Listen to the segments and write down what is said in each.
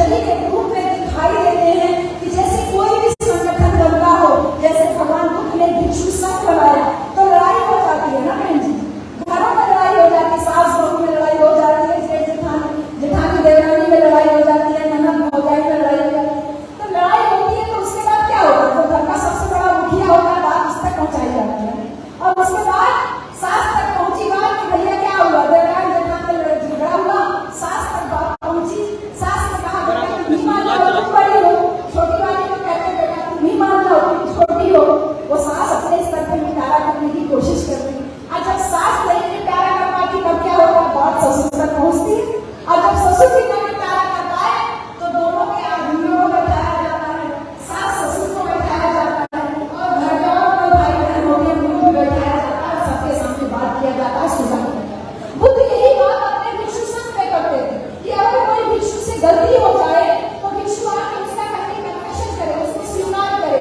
Missionary के रूप में दिखाई देते हैं कि जैसे कोई भी संगठन बनता हो, जैसे भगवान बुद्ध ने भिक्षु संघ बनाया तो लड़ाई हो जाती है ना बहन जी, घरों में लड़ाई हो जाती है, सास बहू में लड़ाई हो जाती है, जेठ जेठानी देवरानी में लड़ाई हो जाती है, ननद भौजाई में लड़ाई हो जाती है। तो लड़ाई होती है तो उसके बाद क्या होता है, तो घर का सबसे बड़ा मुखिया होता है, बात उस तक पहुंचाई जाती है और उसके बाद सास तक पहुंची बात कि भैया क्या हुआ, देवरानी जेठानी में झगड़ा हुआ, सास तक बात पहुंची, सास ने कहा बेटा तुम ही मान लो, तुम बड़ी हो, छोटी वाली को कहते बेटा तुम ही मान लो, तुम छोटी हो। वो सास अपने स्तर पर निकारा करने की कोशिश करती है और जब सास नहीं निकारा कर पाती तब क्या होता है, बात ससुर तक पहुंचती है और जब ससुर भी नहीं निकारा कर पाए तो दोनों के आदमियों को बैठाया जाता है, सास ससुर को बैठाया जाता है और घर के और भाई बहन होते हैं उनको भी बैठाया जाता है, सबके सामने बात किया जाता है, सुना जाता है। बुद्ध यही बात अपने भिक्षु संघ में करते थे कि अगर कोई भिक्षु से गलती हो जाए तो भिक्षु आके उसका कहने का कन्फेशन करे, उसको स्वीकार करे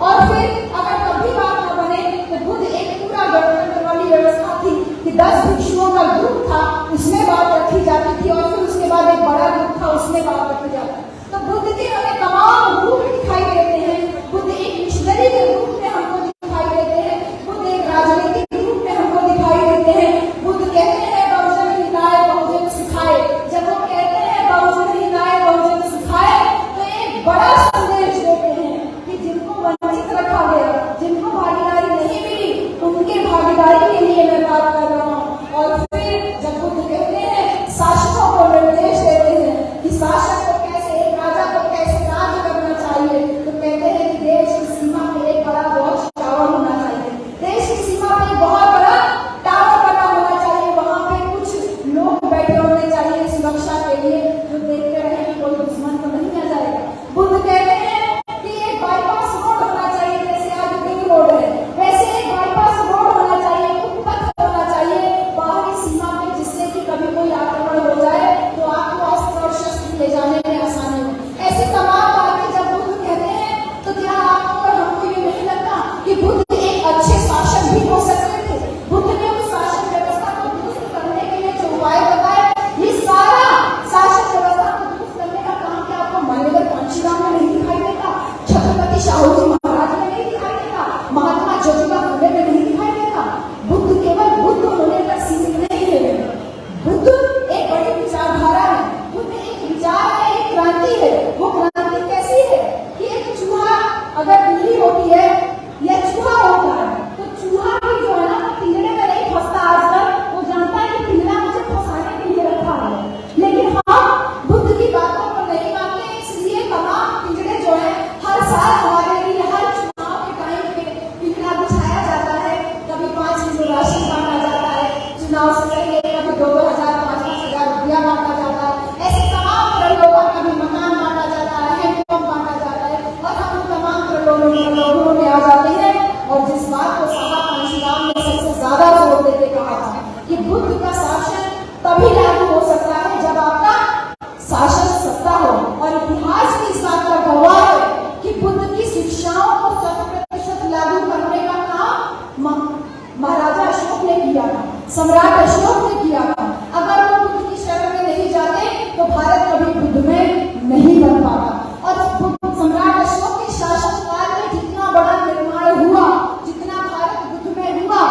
और फिर अगर तब भी बात न बने तो बुद्ध एक पूरा गणतंत्र वाली व्यवस्था थी कि 10 भिक्षुओं का ग्रुप था, उसमें बात रखी जाती थी और फिर उसके बाद एक बड़ा ग्रुप था, उसमें बात रखी जाती थी। तो बुद्ध के हमें तमाम रूप दिखाई देते हैं, बुद्ध एक मिशनरी के रूप में हमको दिखाई देते हैं, बुद्ध एक राजनीतिक रूप में हमको दिखाई देते हैं। बुद्ध कहते हैं बहुजन हिताय बहुजन सुखाय, जब वो कहते हैं बहुजन हिताय बहुजन सुखाय तो एक बड़ा संदेश देते हैं कि जिनको वंचित रखा गया, जिनको भागीदारी नहीं मिली, उनके भागीदारी के लिए मैं बात कर रहा हूँ। और फिर जब बुद्ध कहते हैं शासकों को निर्देश देते हैं कि शासक को कैसे, एक राजा को कैसे राज करना चाहिए, तो कहते हैं कि देश की सीमा में एक बड़ा वॉच टावर होना चाहिए, देश की सीमा में बहुत बड़ा टावर बना होना चाहिए, वहां पे कुछ लोग बैठे होने चाहिए सुरक्षा के लिए जो देखते रहे कि कोई दुश्मन तो नहीं आ जाएगा। बुद्ध कहते हैं कि एक बाईपास रोड होना चाहिए, जैसे आज रिंग रोड है वैसे एक बाईपास रोड होना चाहिए, उपपथ होना चाहिए बाहरी सीमा में, जिससे कि कभी कोई आक्रमण हो जाए तो आपको अस्त्र और शस्त्र ले जाने में आसानी हो। ऐसी तमाम बातें जब बुद्ध कहते हैं तो क्या आपको और हमको ये नहीं लगता कि बुद्ध एक अच्छे शासक भी हो सकते थे? बुद्ध ने उस शासन व्यवस्था को दुरुस्त करने के लिए जो उपाय बताए, ये सारा शासन व्यवस्था को दुरुस्त करने का काम क्या आपको मान्यवर कांशीराम में नहीं दिखाई देता, छत्रपति शाहू जी महाराज में नहीं दिखाई देता, महात्मा ज्योतिबा फुले में नहीं दिखाई देता? बुद्ध केवल बुद्ध होने तक सीमित नहीं है, बुद्ध एक बड़ी विचारधारा है, बुद्ध एक विचार है, एक क्रांति है। वो क्रांति कैसी है कि एक चूहा अगर बिल्ली होती है या चूहा होता है तो चूहा भी जो है ना पिंजरे में नहीं फंसता, आजकल वो जानता है कि पिंजरा मुझे फंसाने के लिए रखा है, लेकिन हम बुद्ध की बातों को नहीं मानते, इसलिए तमाम पिंजरे जो है हर साल हमारे लिए हर चुनाव के टाइम पे पिंजरा बिछाया जाता है, कभी 5 किलो राशन बांटा जाता है, चुनाव से पहले कभी 2,000 5,000 रुपया बांटा जाता है, ऐसे तमाम प्रलोभन, कभी मकान बांटा जाता है, हैंडपंप बांटा जाता है और हम तमाम प्रलोभनों में आ जाते हैं। और जिस बात को साहब कांशीराम ने सबसे ज्यादा जोर देके कहा था कि बुद्ध का शासन तभी लागू हो सकता है जब आपका शासन सत्ता हो, और इतिहास भी इस बात का गवाह है कि बुद्ध की शिक्षाओं को 100% लागू करने का काम महाराजा अशोक ने किया था, सम्राट अशोक ने किया था। अगर वो बुद्ध की शरण में नहीं जाते तो भारत कभी बुद्ध में नहीं बन पाता। और सम्राट अशोक के शासनकाल में जितना बड़ा निर्माण हुआ, जितना भारत बुद्ध में हुआ,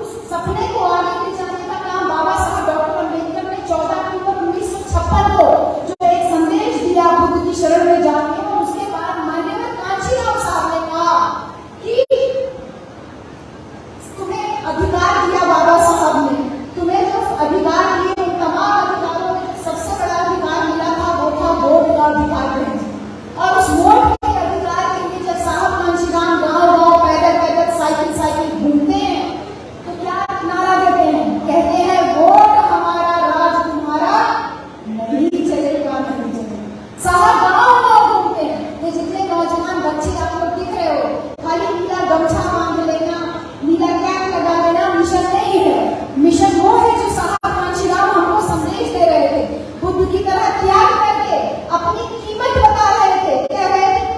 उस सपने को आगे ले जाने का काम बाबा साहब डॉक्टर अम्बेडकर ने 14 अक्टूबर 1956 को जो एक संदेश दिया बुद्ध की शरण में जाके, और उसके बाद माननीय कांशीराम साहब ने कहा कि तुम्हें अधिकार दिया बाबा साहब ने, तुम्हें जो अधिकार दिए उन तमाम अधिकारों में सबसे बड़ा अधिकार मिला था वो था वोट का अधिकार। और उस वोट के अधिकार के लिए जब साहब कांशीराम गांव-गांव पैदल साइकिल घूमते हैं तो क्या नारा देते हैं, कहते हैं वोट हमारा राज तुम्हारा नहीं चलेगा, नहीं चलेगा। साहब गांव-गांव घूमते हैं, ये जितने नौजवान बच्चे आप लोग दिख रहे हो, खाली नीला गमछा बांध लेना, नीला कैप लगा लेना मिशन नहीं है। मिशन वो है जो साहब कांशीराम हमको संदेश दे रहे थे, बुद्ध की तरह त्याग करके अपनी कीमत बता रहे थे, कह रहे थे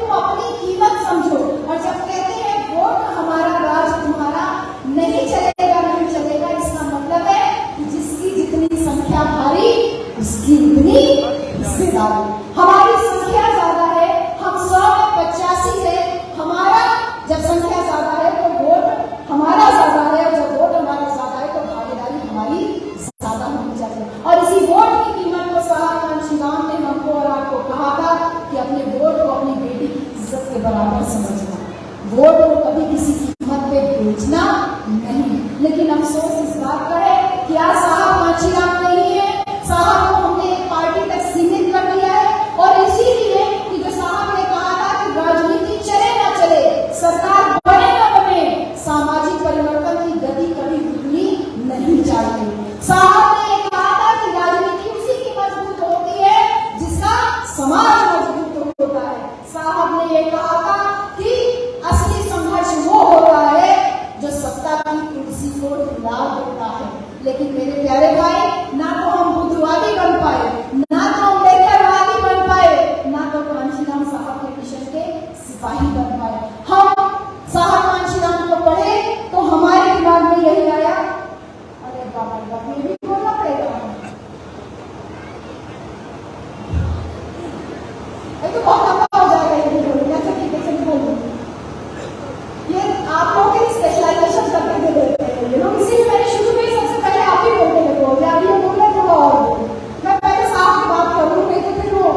नहीं। लेकिन अफसोस इस बात का है कि आज साहब कांशीराम नहीं है, साहब को हमने एक पार्टी तक सीमित कर दिया है। और इसीलिए कि जो साहब ने कहा था कि राजनीति चले ना चले, सरकार बने ना बने, सामाजिक परिवर्तन की गति कभी रुकनी नहीं चाहिए। साहब ने कहा था कि राजनीति उसी की मजबूत होती है जिसका समाज मजबूत होता है। साहब ने ये कहा था कि असली संघर्ष वो होता है जो सत्ता की कुर्सी को हिला देता है। लेकिन मेरे प्यारे भाई, ना तो हम बुद्धिवादी बन पाए, ना तो हम लेखकवादी बन पाए, ना तो कांशीराम साहब के मिशन के सिपाही बन पाए। हम साहब कांशीराम को पढ़े तो हमारे दिमाग में यही आया, अरे बाबा ये भी बोलना पड़ेगा, तो बहुत लंबा हो जाएगा ये बोलना। अच्छा ठीक है, चलिए बोल दूंगी। ये आप लोग के स्पेशलाइजेशन करके दे देते हैं ये लोग, इसीलिए मैंने शुरू में सबसे पहले आप ही बोलने लगे हो, आप ये बोल रहे हो और मैं पहले साहब की बात करूँ, नहीं तो फिर वो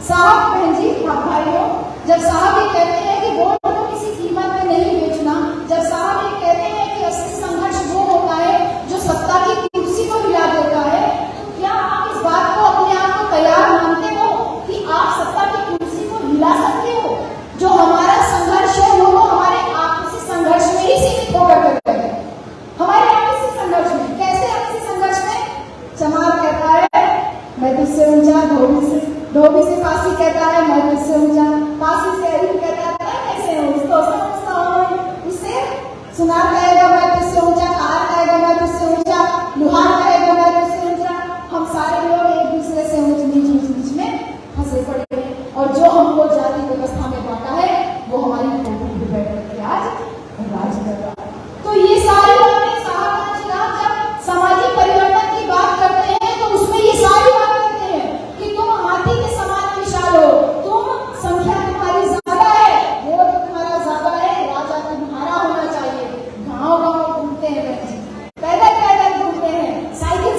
साहब बहन जी भाइयों, जब साहब ये कहते हैं कि वोट को किसी कीमत में नहीं बेचना, जब साहब ये कहते हैं कि असली संघर्ष वो होता है जो सत्ता की कुर्सी को हिला देता है, तो क्या आप इस बात को अपने आप को तैयार मानते हो कि आप सत्ता की कुर्सी को हिला सकते हो? जो हमारा संघर्ष है वो तो हमारे आपसी संघर्ष में ही सीमित होकर करते हैं। हमारे आपसी संघर्ष में कैसे? आपसी संघर्ष में चमार कहता है मैं तुझसे ऊंचा, धोबी से पासी कहता है मैं तुझसे ऊंचा, पासी से अरीब कहता है कैसे हूँ, उससे सुनार कहेगा मैं तुझसे ऊंचा, कहार कहेगा मैं तुझसे ऊंचा, लुहार कहेगा मैं तुझसे ऊंचा। हम सारे लोग एक दूसरे से ऊंच नीच में फंसे पड़े हैं, और जो हमको जाति व्यवस्था में बांटा है वो हमारी खोपड़ी पे बैठ करके आज राज कर रहा है। तो ये सारे लोग साहब कांशीराम जब सामाजिक परिवर्तन की बात करते हैं तो उसमें ये सारी बात करते हैं कि तुम हाथी के समान विशाल हो, तुम संख्या तुम्हारी ज्यादा है, वोट तुम्हारा ज्यादा है, राजा तुम्हारा होना चाहिए। गाँव गाँव घूमते हैं, पैदल पैदल घूमते हैं, साइकिल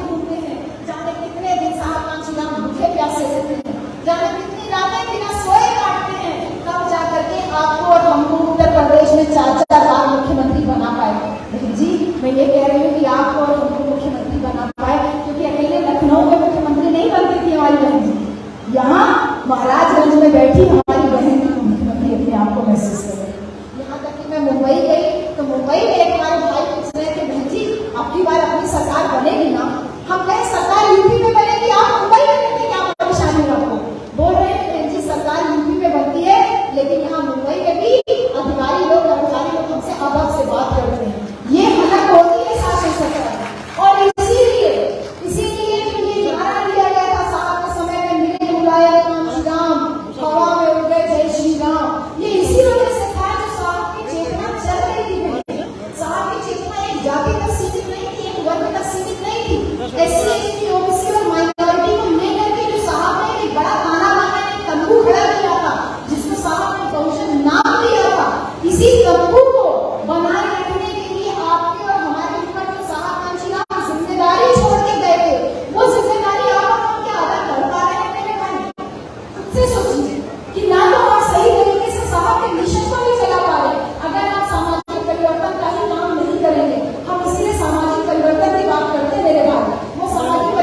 घूमते हैं, जाने कितने दिन साहब कांशीराम भूखे प्यासे रहते हैं, जाने कितनी रातें बिना सोए काटते हैं, तब जाकर के आपको और हमको उत्तर प्रदेश में 4-4 बार मुख्यमंत्री बना पाए। लेकिन जी मैं ये कह रही हूँ कि आपको और हमको मुख्यमंत्री बना पाए क्योंकि अकेले लखनऊ में मुख्यमंत्री नहीं बनती थी हमारी बहन जी, यहाँ महाराजगंज में बैठी हमारी बहन मुख्यमंत्री अपने आप को महसूस कर रही। यहाँ तक कि मैं मुंबई गई तो मुंबई में एक हमारे भाई पूछ रहे थे बहन जी अबकी बार अपनी सरकार बनेगी ना? हम कहे सरकार यूपी में बनेगी, आप मुंबई में रहते क्या परेशानी है आपको? बोल रहे हैं बहन जी सरकार यूपी में बनती है लेकिन यहाँ मुंबई में भी अधिकारी लोग कर्मचारी लोग हमसे अभद्र से बात करते हैं, ये हलक होती है शासन सरकार। और इसीलिए जो ये नारा दिया गया था साहब के समय में, मिले बुलाया कांशीराम, हवा में उड़ गए जय श्री राम, ये इसी वजह से था जो साहब की चेतना चल रही थी। साहब की चेतना एक जाति तक सीमित नहीं थी, एक वर्ग तक सीमित नहीं थी, SC, OBC और माइनॉरिटी को लेकर के जो साहब ने एक बड़ा ताना बाना एक तंबू खड़ा किया था जिसको साहब ने बहुजन नाम दिया था, इसी तंबू को बनाए रखने के लिए आपके और हमारे ऊपर जो साहब कांशीराम जिम्मेदारी छोड़ के गए थे, वो जिम्मेदारी आप हम क्या अदा कर पा रहे हैं? मेरे भाई खुद से सोचिए कि ना तो आप सही तरीके से साहब के मिशन को नहीं चला पा रहे अगर आप सामाजिक परिवर्तन का ही काम नहीं करेंगे। हम इसीलिए सामाजिक परिवर्तन की बात करते हैं मेरे भाई, वो सामाजिक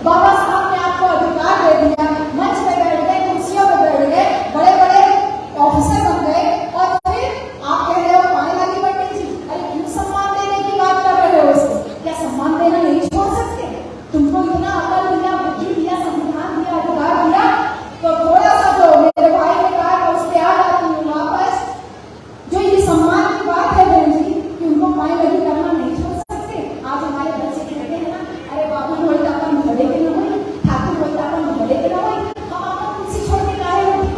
बाबा साहब ने आपको अधिकार दे दिया, मंच पे बैठ गए, कुर्सियों पे बैठ गए, बड़े बड़े ऑफिसर बन गए, और फिर आप कह रहे हो पाने लगी पंडित जी। अरे क्यों सम्मान देने की बात कर रहे हो? उसको क्या सम्मान देना नहीं छोड़ सकते? तुमको इतना अकल दिया, बुद्धि दिया, संविधान दिया, अधिकार दिया, तो थोड़ा सा तो मेरे भाई ने कहा उस पे आ जाती हूँ वापस। जो ये सम्मान की बात है बहन जी कि उनको पाए लगी करना नहीं छोड़ सकते। आज हमारे बच्चे कहते हैं ना, अरे बाबू होई तो अपन भले के न होई, ठाकुर होई तो अपन भले के न होई, हम अपन कुर्सी छोड़ के काहे उठे?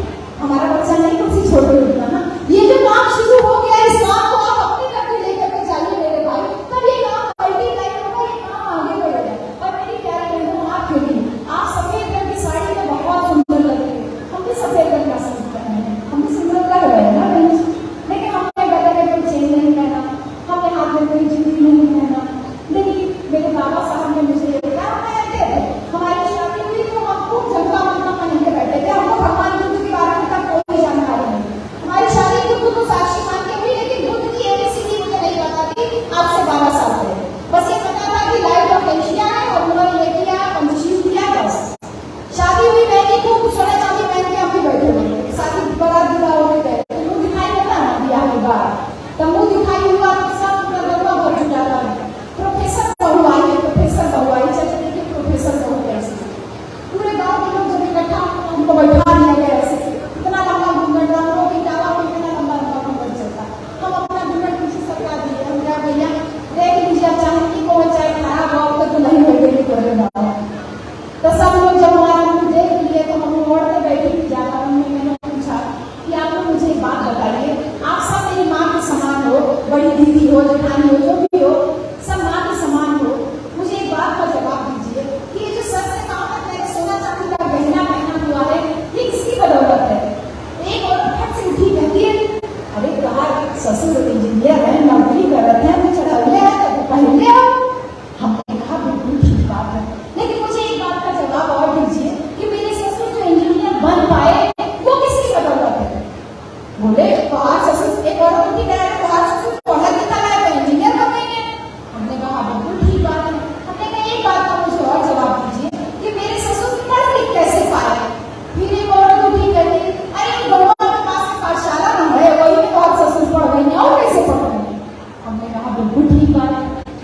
हमारा बच्चा नहीं कुर्सी छोड़ के उठता ना। ये जो काम शुरू हो गया, इस काम को आप अपने तक लेकर के जाइए मेरे भाई, तब ये काम मल्टीप्लाई होगा, ये काम आगे बढ़ेगा। और मेरी प्यारी बहनों, आप क्यों नहीं, आप सफेद रंग की साड़ी में बहुत सुंदर लग रही है, हम भी सफेद रंग का सूट पहने हैं, हम भी सुंदर लग रहे हैं ना बहन जी। लेकिन हमने गले में कोई चेन नहीं पहना, हमने हाथ में कोई चूड़ी नहीं पहना। नहीं, मेरे बाबा साहब ने मुझे हमारी शादी हुई तो हम खूब झटका मंगा पहन के बैठे थे, हमको भगवान बुद्ध के बारे में तक कोई जानकारी नहीं। हमारी शादी बुद्ध को साक्षी मान के हुई, लेकिन बुद्ध की एबीसीडी मुझे नहीं पता थी। आज से 12 साल पहले बस ये पता था कि लाइट ऑफ एशिया है और उन्होंने ये किया, पंचशील किया, बस शादी हुई। मैंने खूब सोना चांदी पहन के हम भी बैठे हुए, शादी बड़ा बुरा हो गए, मुंह दिखाई होता ना दिया के बाद, तब मुंह दिखाई हुआ तो सब गरबा भर जुटा था। प्रोफेसर बहुआई है, प्रोफेसर बहुआई चलते थे, प्रोफेसर बहु कैसे पूरे गांव के लोग जब इकट्ठा हमको बैठा दिया गया ऐसे, इतना लंबा घूंघट, रामों की टावा में इतना लंबा लंबा घूंघट चलता। हम अपना घूंघट पीछे सरका दिए, हम क्या भैया देख लीजिए, चाहे की को चाहे खराब हो तो नहीं हो गई तोरे बाबा। तो सब लोग जब हमारा मुंह देख लिए तो हम ओढ़ते बैठे भी जाकर मैंने पूछा कि आप लोग मुझे एक बात बताइए, आप सब मेरी माँ के समान हो, बड़ी दीदी हो, जेठानी हो, जो भी हो, सब माँ के समान हो, मुझे एक बात का जवाब दीजिए कि ये जो सर से कहावत है सोना चांदी का गहना पहना हुआ है, ये किसकी बदौलत है? एक औरत फट से उठी कहती है, अरे यार ससुर इंजीनियर है, नौकरी कर रहे हैं, मैं चढ़ाइए है तो पहले हो। हमने कहा बिल्कुल ठीक बात है, लेकिन मुझे एक बात का जवाब और दीजिए कि मेरे ससुर जो इंजीनियर बन पाए वो किसकी बदौलत है? बोले बाहर ससुर, एक औरत उठी कह रहे बाहर ससुर पढ़ा लिखा है तो इंजीनियर बनेंगे। हमने कहा बिल्कुल ठीक बात है। हमने कहा एक बात का मुझे और जवाब दीजिए कि मेरे ससुर पढ़ लिख कैसे पाए? फिर एक औरत उठी कहती, अरे गौवा के पास पाठशाला न है, वही में और ससुर पढ़ गई और कैसे पढ़ गई? हमने कहा बिल्कुल ठीक बात है।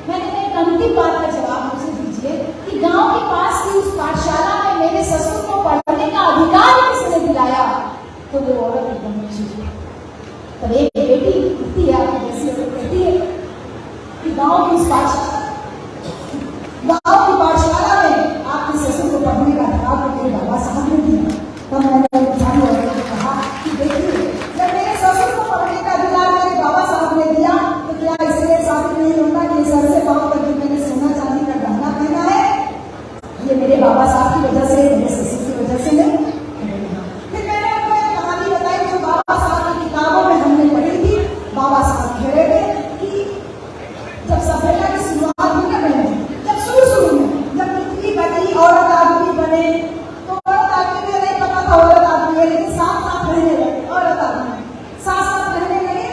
मैंने कहा एक अंतिम बात का जवाब मुझे दीजिए कि गांव के पास की उस पाठशाला में मेरे ससुर को पढ़ने का अधिकार किसने दिलाया? तो वो औरत एकदम चुप। तब एक बेटी उठती है, आपकी जैसी औरत कहती है कि गांव की पाठशाला में आपके ससुर को पढ़ने का अधिकार तो मेरे बाबा साहब ने दिया। तब मैंने उठाई और कहा कि देखिए, जब मेरे ससुर को पढ़ने का अधिकार मेरे बाबा साहब ने दिया तो क्या इसलिए साबित नहीं होता कि सर से पाँव तक मैंने सोना चांदी का गहना पहना है ये मेरे बाबा साहब की वजह से, मेरे ससुर की वजह से नहीं? फिर मैंने उनको एक कहानी बताई जो बाबा साहब की किताबों में हमने पढ़ी थी। बाबा साहब कह रहे थे कि जब सभ्यता की शुरुआत हुई ना बहन, जब शुरू में जब पृथ्वी बनी, औरत आदमी बने, तो औरत आदमी को नहीं पता था औरत आदमी है, लेकिन साथ साथ रहने लगे, औरत आदमी साथ साथ रहने लगे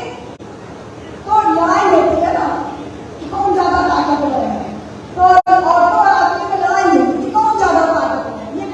तो लड़ाई होती है ना कि कौन ज्यादा ताकतवर है, तो औरतों और आदमी में लड़ाई होती है कि कौन ज्यादा ताकतवर है। ये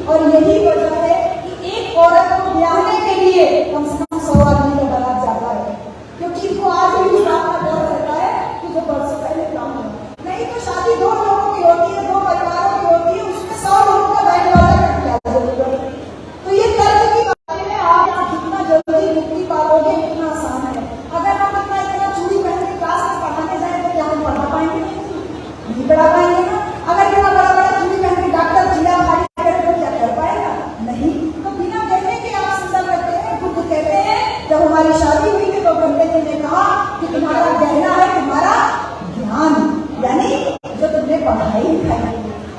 और यही वजह है कि एक औरत को ब्याहने के लिए कम से कम 100 आदमी का बारात जाता है, क्योंकि इनको आज भी इस बात का डर रहता है कि जो बरसों पहले काम हो। नहीं तो शादी 2 लोगों की होती है, 2 परिवारों की होती है, उसमें 100 लोगों का बैंड बाजा कट जाता है। तो ये तर्क की बातें हैं, आप जितना जल्दी मुक्ति पाओगे उतना आसान है। अगर हम इतना चूड़ी पहन के क्लास में पढ़ाने जाए तो क्या हम पढ़ा पाएंगे? नहीं पढ़ा पाएंगे ना। अगर इतना बड़ा बड़ा चूड़ी पहन के डॉक्टर जिला भारी करे तो क्या कर पाएगा? नहीं। तो बिना कहने के आप सुंदर लगते हैं। खुद कहते हैं जब हमारी शादी हुई थी तो पंडित जी ने कहा कि तुम्हारा गहना है तुम्हारा ज्ञान, यानी जो तुमने पढ़ाई लिखाई।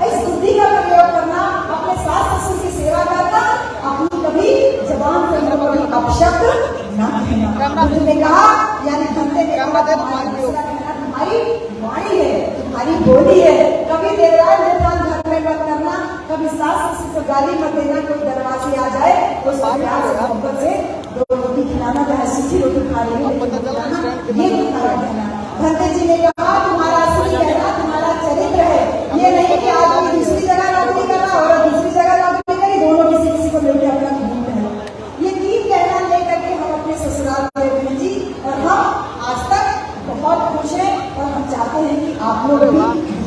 इस बुद्धि का प्रयोग करना, अपने सास ससुर की सेवा करना, अपनी कभी जबान से कभी अपशब्द न कहना। तुमने कहा यानी घंटे के तुम्हारी वाणी है, तुम्हारी बोली है। कभी देवराज देवतान घर में मत करना, कभी सास ससुर को गाली मत देना। कोई दरवाजे आ जाए तो मोहब्बत से 2 रोटी खिलाना, चाहे सूखी रोटी खा रही हो, ये तुम्हारा कहना। भंते जी ने कहा तुम्हारा असली कहना तुम्हारा चरित्र है। ये नहीं कि आदमी दूसरी जगह नौकरी कर रहा और दूसरी जगह नौकरी करी, दोनों किसी को लेकर अपना घूमते हैं। ये 3 कहना लेकर के हम अपने ससुराल गए बहन जी, और हम आज तक बहुत खुश हैं। और हम चाहते हैं कि आप लोग भी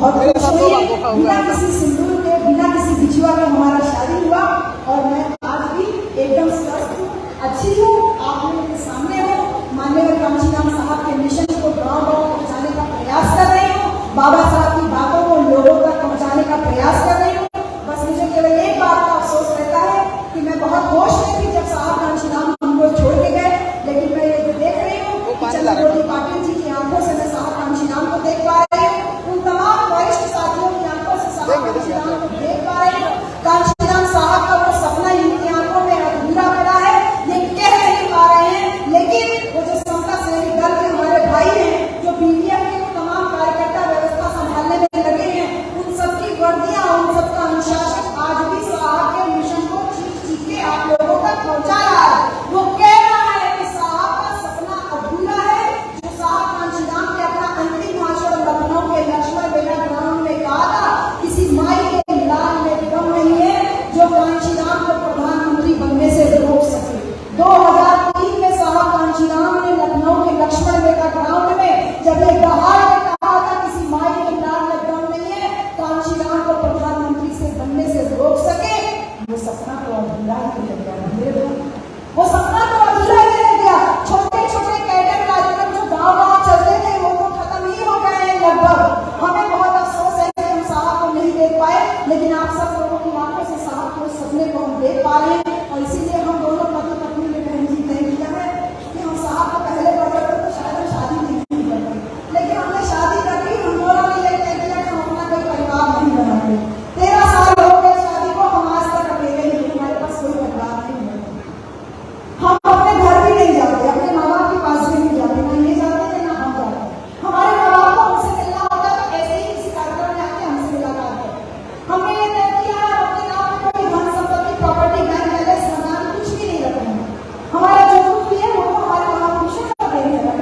बहुत खुश होइए। बिना किसी सिंदूर के, बिना किसी बिछुआ के हमारा शादी हुआ, और मैं आज भी एकदम स्वस्थ हूँ, अच्छी हूँ, आप लोगों के सामने हो। माननीय कांशीराम साहब के मिशन को गाँव-गाँव पहुँचाने का प्रयास कर रही हूँ, बाबा साहब की बातों को लोगों तक पहुँचाने का प्रयास कर रही हूँ। बस मुझे केवल एक बात का अफसोस रहता है कि मैं बहुत होश में थी जब साहब कांशीराम हमको छोड़ के गए, लेकिन मैं ये देख रही हूँ कि चंद्रज्योति पाटिल जी की आंखों से मैं साहब कांशीराम को देख पा रही हूँ, उन तमाम वरिष्ठ साथियों की आंखों से साहब कांशीराम को देख पा रही हूँ। कांशीराम साहब का वो सपना इनकी आंखों में अधूरा पड़ा है, ये कह नहीं पा रहे हैं। लेकिन वो जो समता सेवी दल के हमारे भाई हैं, जो पीडीएफ के तमाम कार्यकर्ता व्यवस्था संभालने में लगे हैं, उन सबकी वर्दियां, उन सबका अनुशासन आज भी साहब के मिशन को चीख के आप लोगों तक पहुंचा रहा है। वो कह रहा है कि साहब का सपना अधूरा है। जो साहब कांशीराम के अपना अंतिम भाषण लखनऊ के लक्ष्मण बेला ग्राउंड में कहा था, किसी माई के लाल में दम नहीं है जो कांशीराम को प्रधानमंत्री बनने से रोक सके। 2003 में साहब कांशीराम ने लखनऊ के लक्ष्मण बेला ग्राउंड में जब एक दहाड़ में कहा था किसी माई के लाल में दम नहीं है कांशीराम को प्रधानमंत्री से बनने से रोक सके, वो सपना तो अधूरा ही रह गया। वो सपना तो अधूरा ही रह गया। छोटे छोटे कैडर कार्यक्रम जो गाँव-गाँव चलते थे वो तो खत्म ही हो गए हैं लगभग। हमें बहुत अफसोस है कि हम साहब को नहीं देख पाए, लेकिन आप सब लोगों की आंखों से साहब को सपने को हम देख पा रहे हैं। और इसीलिए हम दोनों पति पत्नी ने बहन जी तय किया है कि हम साहब को पहले बढ़ तो शायद हम शादी नहीं कर पाए, लेकिन हमने शादी कर ली। हम दोनों ने ये तय किया कि हम अपना कोई परिवार नहीं बनाते। 13 साल हो गए शादी को, हम आज तक अकेले ही, हमारे पास कोई परिवार नहीं है। हम अपने घर भी नहीं जाते, अपने माँ बाप के पास भी नहीं जाते, ना ये जाते थे ना हम जाते। हमारे माँ बाप को हमसे मिलना होता है तो ऐसे ही किसी कार्यक्रम में आके हमसे मुलाकात है। हमने ये तय किया है अपने नाम में कोई धन संपत्ति प्रॉपर्टी बैंक बैलेंस बनाना कुछ भी नहीं रखना। हमारा जो कुछ भी है वो हमारे महापुरुषों का देन है।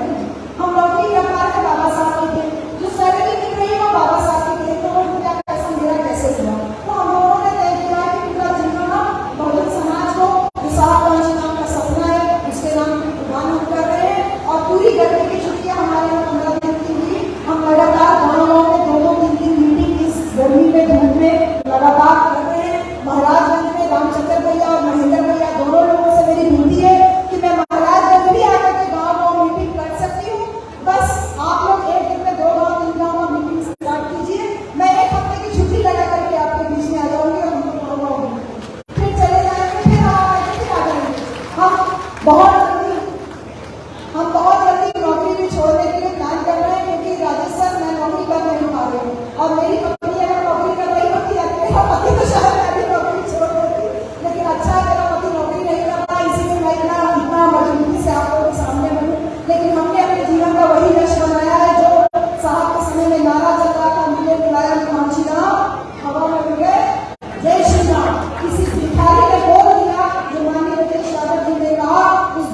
हम नौकरी कर पा रहे बाबा साहब की थे, जो सैलरी मिल रही है बाबा साहब की थे, तो वो क्या पैसा मेरा कैसे हुआ। तो हम लोगों ने तय किया है कि पूरा जीवन हम बहुजन समाज को साहब कांशीराम का सपना है उसके नाम पे कुर्बान हम कर रहे हैं। और पूरी गर्मी की छुट्टियां हमारे यहाँ 15 दिन की हुई। हम लगातार गाँव-गाँव में 2-3 मीटिंग इस गर्मी में धूप में लगातार कर रहे हैं। महाराजगंज में रामचंद्र भैया और महेंद्र भैया दोनों लोगों से मेरी विनती है कि मैं महाराजगंज भी आकर के गाँव-गाँव मीटिंग कर सकती हूँ। बस आप लोग एक दिन में 2 गाँव 3 गाँव में मीटिंग स्टार्ट कीजिए। मैं 1 हफ्ते की छुट्टी लगा करके आपके बीच में आ जाऊंगी और हम लोग गाँव-गाँव फिर चले जाएंगे, फिर आ जाएंगे। हम बहुत जल्दी नौकरी भी छोड़ने के लिए प्लान कर रहे हैं, क्योंकि राजेश सर मैं नौकरी कर नहीं पा रही हूँ और मेरी पत्नी अगर नौकरी कर रही होती है, मेरा पति तो शायद मैं भी नौकरी छोड़ देती, लेकिन अच्छा है मेरा पति नौकरी नहीं कर रहा, इसीलिए मैं इतना मजबूती से आप लोगों के सामने बनूं। लेकिन हमने अपने जीवन का वही लक्ष्य बनाया है जो साहब के समय में नारा चल रहा था, मिले मुलायम कांशीराम हवा में उड़ गए जय श्री राम। किसी भिखारी ने बोल दिया जो माननीय राजेश यादव जी ने कहा, उस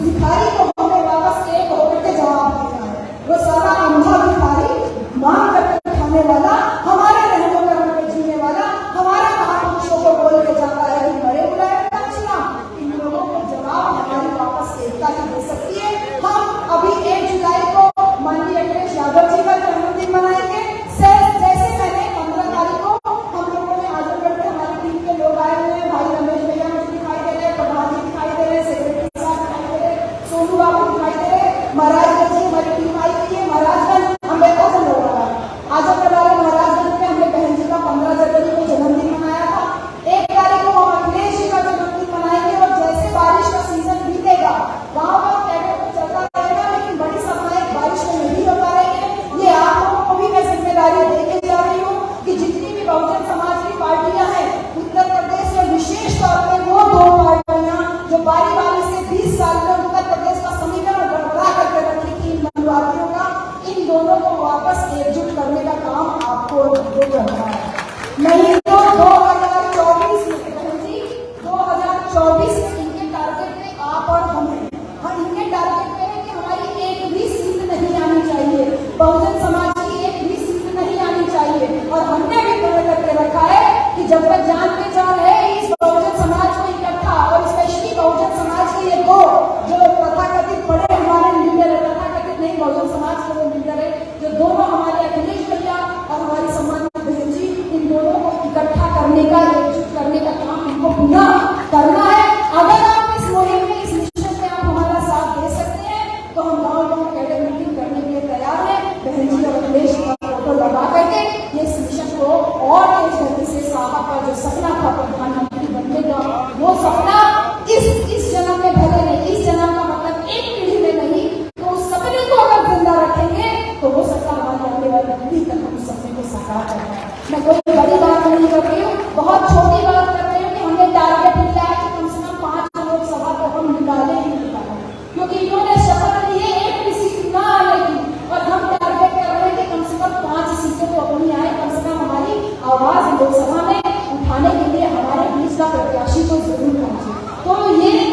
प्रत्याशी को जरूर पहुंचे। तो ये